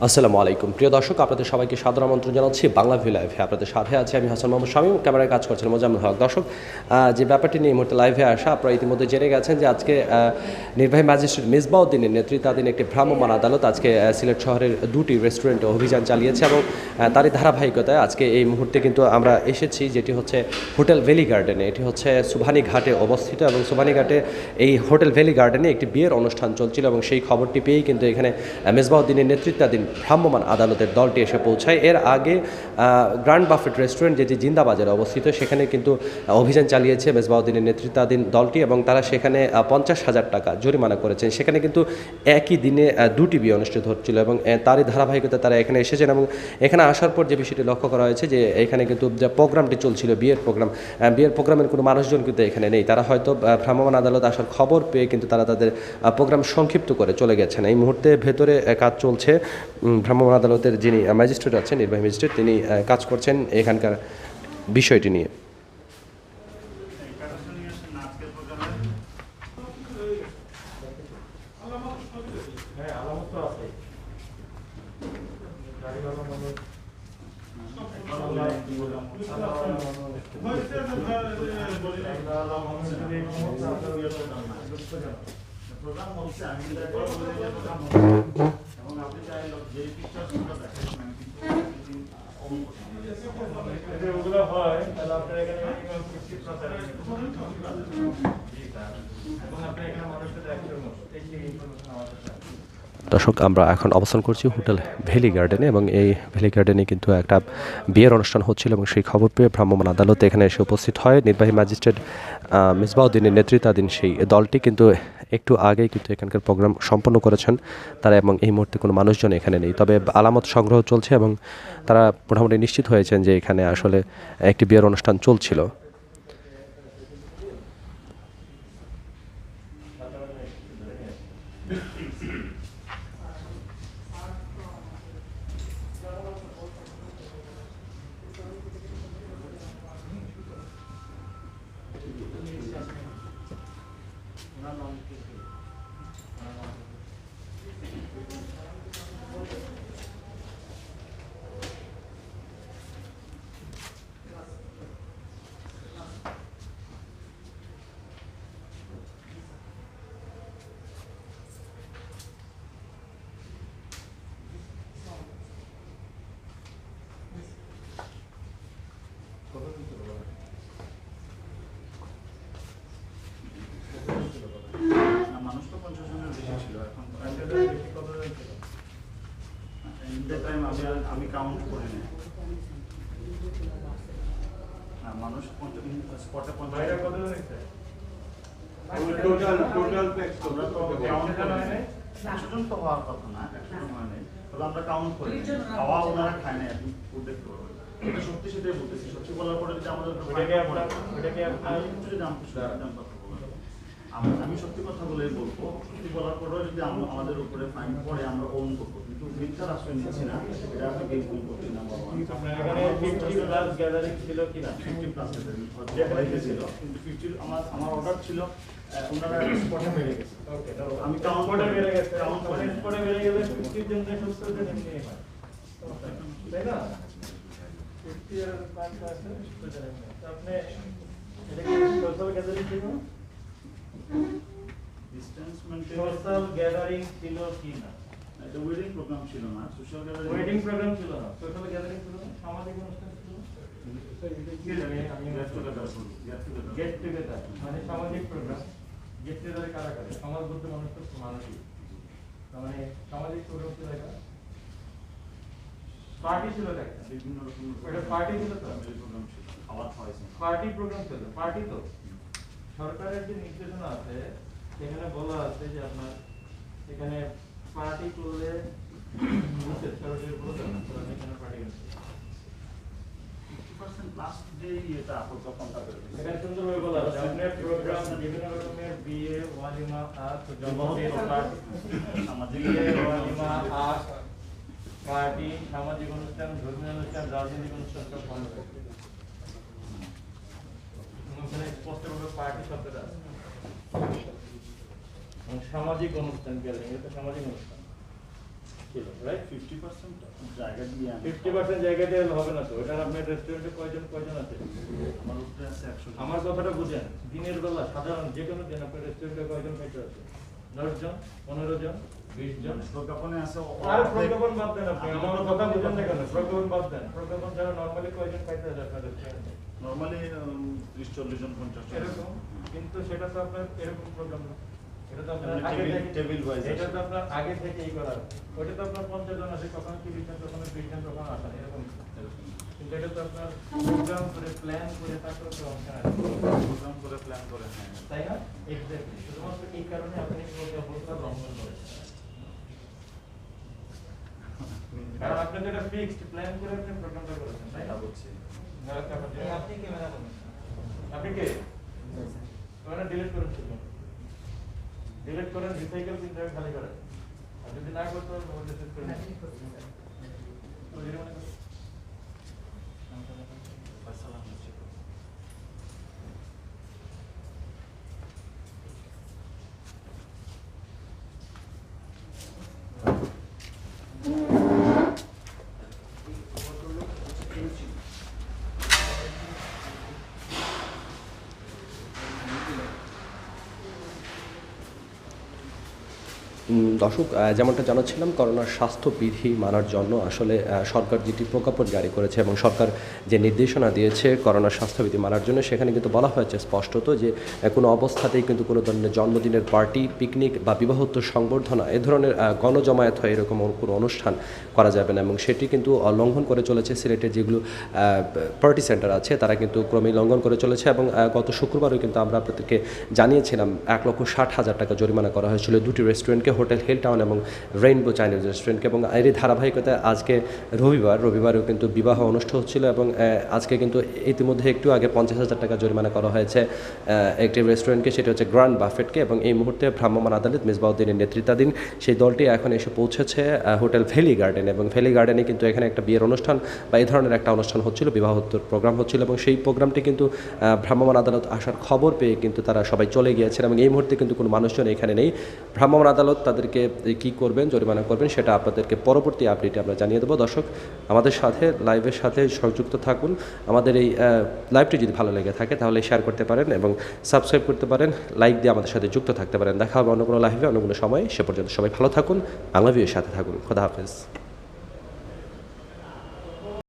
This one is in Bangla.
আসসালামু আলাইকুম প্রিয় দর্শক, আপনাদের সবাইকে সাদর আমন্ত্রণ জানাচ্ছি বাংলা ভিউ লাইভে। আপনাদের সাথে আছে আমি হাসান মোহাম্মদ শামীম, ক্যামেরায় কাজ করছেন মোজাম্মেল হক। দর্শক, যে ব্যাপারটি নিয়ে এই মুহূর্তে লাইভে আসা, আপনারা ইতিমধ্যে জেনে গেছেন যে আজকে নির্বাহী ম্যাজিস্ট্রেট মিসবাউদ্দিনের নেতৃত্বাধীন একটি ভ্রাম্যমাণ আদালত আজকে সিলেট শহরের দুটি রেস্টুরেন্টে অভিযান চালিয়েছে এবং তারই ধারাবাহিকতায় আজকে এই মুহূর্তে কিন্তু আমরা এসেছি, যেটি হচ্ছে হোটেল ভ্যালি গার্ডেনে। এটি হচ্ছে সুবহানী ঘাটে অবস্থিত এবং সুবহানী ঘাটে এই হোটেল ভ্যালি গার্ডেনে একটি বিয়ের অনুষ্ঠান চলছিল এবং সেই খবরটি পেয়েই কিন্তু এখানে মিসবাউদ্দিনের নেতৃত্বাধীন ভ্রাম্যমাণ আদালতের দলটি এসে পৌঁছায়। এর আগে গ্র্যান্ড বাফেট রেস্টুরেন্ট, যেটি জিন্দাবাজারে অবস্থিত, সেখানে কিন্তু অভিযান চালিয়েছে মেজবাউদ্দিনের নেতৃত্বাধীন দলটি এবং তারা সেখানে 50,000 টাকা জরিমানা করেছেন। সেখানে কিন্তু একই দিনে দুটি বিয়ে অনুষ্ঠিত হচ্ছিল এবং তারই ধারাবাহিকতা তারা এখানে এসেছেন এবং এখানে আসার পর যে বিষয়টি লক্ষ্য করা হয়েছে যে এখানে কিন্তু যে প্রোগ্রামটি চলছিল, বিয়ের প্রোগ্রামের কোনো মানুষজন কিন্তু এখানে নেই। তারা হয়তো ভ্রাম্যমাণ আদালত আসার খবর পেয়ে কিন্তু তারা তাদের প্রোগ্রাম সংক্ষিপ্ত করে চলে গেছেন। এই মুহূর্তে ভেতরে কাজ চলছে। ভ্রাম্যমাণ আদালতের যিনি ম্যাজিস্ট্রেট আছেন, নির্বাহী ম্যাজিস্ট্রেট, তিনি কাজ করছেন এখানকার বিষয়টি নিয়ে। দর্শক, আমরা এখন অবস্থান করছি হোটেল ভ্যালি গার্ডেনে এবং এই ভ্যালি গার্ডেনে কিন্তু একটা বিয়ের অনুষ্ঠান হচ্ছিল এবং সেই খবর পেয়ে ভ্রাম্যমাণ আদালত এখানে এসে উপস্থিত হয়। নির্বাহী ম্যাজিস্ট্রেট মিসবাউদ্দিনের নেতৃত্বাধীন সেই দলটি কিন্তু একটু আগেই কিন্তু এখানকার প্রোগ্রাম সম্পন্ন করেছেন তারা এবং এই মুহূর্তে কোনো মানুষজন এখানে নেই। তবে আলামত সংগ্রহ চলছে এবং তারা মোটামুটি নিশ্চিত হয়েছেন যে এখানে আসলে একটি বিয়ের অনুষ্ঠান চলছিল। আমি কাউন্ট করি না, মানুষ স্পটে 50 তো হওয়ার কথা না, তবে আমরা কাউন্ট করি। খাওয়া ওনারা খায় না, আপনি দেখতে পারবেন। এটা সত্যি, সেটাই বলতেছি। সত্যি বলার পরে যদি আমাদের আমি সত্যি কথা বলে বলবো, সত্যি বলার পরেও যদি আমাদের উপরে ফাইন পড়ে আমরা ওন করবো, কিন্তু মিথ্যার আশ্রয় নিচ্ছি না। এটা আপনি বেগুন করছি না, কিন্তু আমার অর্ডার ছিল ওনারা স্পটে বেড়ে গেছে। আমি কাউন্ট করে বেড়ে গেছে, কাউন্ট করে বেড়ে গেলে 50 জন সুস্থ হতে নেই, তাই না? 50 এর প্ল্যান আছে, আপনি এটা কি সোশ্যাল গ্যাদারিং ছিল? ডিসটেন্স মেইনটেইন, সোশ্যাল গ্যাদারিং ছিল কি না? এটা ওয়েডিং প্রোগ্রাম ছিল না, সোশ্যাল গ্যাদারিং, ওয়েডিং প্রোগ্রাম ছিল না, সোশ্যাল গ্যাদারিং ছিল না, সামাজিক অনুষ্ঠান ছিল না। আমি গেট টুগেদার মানে সামাজিক প্রোগ্রাম। গেট টুগেদারে কারা করে? সমাজবদ্ধ মানুষ তো মানুষই, মানে সামাজিক প্রোগ্রাম ছিল। এটা পার্টি ছিল, একটা বিভিন্ন রকম একটা পার্টি ছিল, তো প্রোগ্রাম ছিল, খাওয়া হয়েছে, পার্টি প্রোগ্রাম ছিল। পার্টি তো সরকারের যে নির্দেশনা আছে সেখানে বলা আছে যে আপনার এখানে পার্টি করলে সরকারের বলে না, এখানে পার্টি করতে 50% লাস্ট যে এটা আপত্তি করে এখানে সুন্দরভাবে বলা আছে আপনার প্রোগ্রাম বিভিন্ন রকমের বিয়ে, ওয়ালিমা, জন্মদিন পার্টি, সামাজিক ওয়ালিমা, পার্টি, সামাজিক অনুষ্ঠান, ধর্মীয় অনুষ্ঠান, রাজনৈতিক অনুষ্ঠান সব বন্ধ করে। স্পষ্টভাবে পার্টি শব্দটা আছে। সামাজিক অনুষ্ঠান গেলে এটা সামাজিক অনুষ্ঠান। ছিল, রাইট? 50% জায়গা দিয়ে আমি 50% জায়গা দিয়ে হবে না তো। ওটার আপনার রেস্টুরেন্টে কয়জন আছে? আমার উপরে আছে 100 জন। আমার কথাটা বুঝেন, দিনের বেলা সাধারণ যে কোনো দিন আপনার রেস্টুরেন্টে কয়জন খাইতে আছে? 10 জন, 15 জন, 20 জন। প্রজ্ঞাপনে আছে আর প্রজ্ঞাপন বাদ দেন আপনি, আমার কথা বুঝেন না কেন? প্রজ্ঞাপন বাদ দেন। প্রজ্ঞাপন ছাড়া নর্মালি কয়জন খাইতে আছে আপনার রেস্টুরেন্টে? নরমালি 30-40 জন 50 জন এরকম, কিন্তু সেটা তো আপনার এরকম প্রোগ্রাম না। এটা তো আপনার মানে আগে থেকে টেবিল ওয়াইজ এটা তো আপনার আগে থেকেই করা। ওটা তো আপনার 50 জন আছে, কখনো 30 জন, কখনো 20 জন, কখনো আসে না, এরকম। কিন্তু এটা তো আপনার প্রোগ্রাম করে প্ল্যান করে তারপরে তো অনুষ্ঠান আছে। প্রোগ্রাম করে প্ল্যান করে, হ্যাঁ। তাই না? এক্স্যাক্টলি। শুধুমাত্র এই কারণে আপনি প্রজ্ঞাপনটা লঙ্ঘন করেছেন। কারণ আপনি তো এটা ফিক্সড প্ল্যান করে আপনি প্রোগ্রামটা করেছেন, তাই না? বুঝছি। আপনি কে ম্যাডাম? আপনি কে? ওটা ডিলিট করেন শুধু। ডিলিট করেন, রিসাইকেল প্রিন্টার খালি করেন। আর যদি না করতে পারেন ওটা শেষ করে দিন। তো জরিমানা করেন। আসসালামু আলাইকুম। দর্শক, যেমনটা জানাচ্ছিলাম, করোনার স্বাস্থ্যবিধি মানার জন্য আসলে সরকার যেটি প্রজ্ঞাপন জারি করেছে এবং সরকার যে নির্দেশনা দিয়েছে করোনার স্বাস্থ্যবিধি মানার জন্য, সেখানে কিন্তু বলা হয়েছে স্পষ্টত যে কোনো অবস্থাতেই কিন্তু কোনো ধরনের জন্মদিনের পার্টি, পিকনিক বা বিবাহোত্তর সংবর্ধনা এ ধরনের গণজমায়েত হয় এরকম কোনো অনুষ্ঠান করা যাবে না। এবং সেটি কিন্তু লঙ্ঘন করে চলেছে সিলেটের যেগুলো পার্টি সেন্টার আছে তারা কিন্তু ক্রমেই লঙ্ঘন করে চলেছে। এবং গত শুক্রবারও কিন্তু আমরা আপনাদেরকে জানিয়েছিলাম 1,60,000 টাকা জরিমানা করা হয়েছিল দুটি রেস্টুরেন্টকে, হোটেল হিল টাউন এবং রেইনবো চাইনিজ রেস্টুরেন্টকে। এবং এরই ধারাবাহিকতায় আজকে রবিবারেও কিন্তু বিবাহ অনুষ্ঠান হচ্ছিল এবং আজকে কিন্তু ইতিমধ্যে একটু আগে 50,000 টাকা জরিমানা করা হয়েছে একটি রেস্টুরেন্টকে, সেটা হচ্ছে গ্র্যান্ড বাফেটকে। এবং এই মুহূর্তে ভ্রাম্যমাণ আদালত মেজবাউদ্দিনের নেতৃত্বাধীন সেই দলটি এখন এসে পৌঁছেছে হোটেল ভ্যালি গার্ডেন। এবং ভ্যালি গার্ডেনে কিন্তু এখানে একটা বিয়ের অনুষ্ঠান বা এই ধরনের একটা অনুষ্ঠান হচ্ছিল, বিবাহোত্তর প্রোগ্রাম হচ্ছিল। এবং সেই প্রোগ্রামটি কিন্তু ভ্রাম্যমাণ আদালত আসার খবর পেয়ে কিন্তু তারা সবাই চলে গিয়েছেন এবং এই মুহূর্তে কিন্তু কোনো মানুষজন এখানে নেই। ভ্রাম্যমাণ আদালত তাদেরকে কী করবেন, জরিমানা করবেন, সেটা আপনাদেরকে পরবর্তী আপডেটে আমরা জানিয়ে দেবো। দর্শক, আমাদের সাথে লাইভের সাথে সংযুক্ত থাকুন। আমাদের এই লাইভটি যদি ভালো লেগে থাকে তাহলে শেয়ার করতে পারেন এবং সাবস্ক্রাইব করতে পারেন, লাইক দিয়ে আমাদের সাথে যুক্ত থাকতে পারেন। দেখা হবে অন্য কোনো লাইভে অন্য কোনো সময়। সে পর্যন্ত সবাই ভালো থাকুন, বাংলা ভিউয়ের সাথে থাকুন। খোদা হাফেজ।